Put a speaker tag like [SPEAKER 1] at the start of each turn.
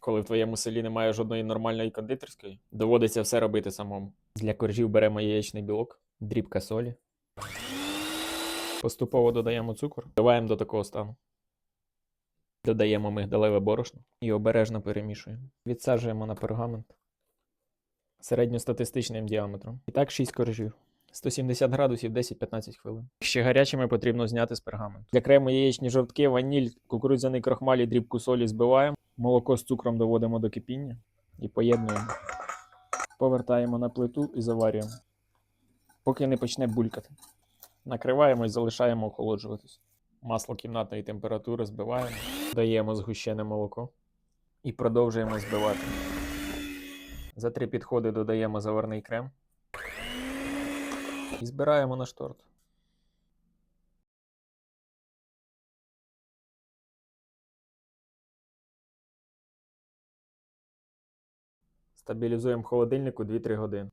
[SPEAKER 1] коли в твоєму селі немає жодної нормальної кондитерської. Доводиться все робити самому. Для коржів беремо яєчний білок, дрібка солі. Поступово додаємо цукор, вливаємо до такого стану. Додаємо мигдалеве борошно і обережно перемішуємо. Відсаджуємо на пергамент середньостатистичним діаметром. І так 6 коржів. 170 градусів 10-15 хвилин. Ще гарячими потрібно зняти з пергаменту. Для крему яєчні жовтки, ваніль, кукурудзяний крохмаль і дрібку солі збиваємо. Молоко з цукром доводимо до кипіння і поєднуємо. Повертаємо на плиту і заварюємо, поки не почне булькати. Накриваємо і залишаємо охолоджуватись. Масло кімнатної температури збиваємо. Даємо згущене молоко і продовжуємо збивати. За 3 підходи додаємо заварний крем і збираємо наш торт. Стабілізуємо в холодильнику 2-3 години.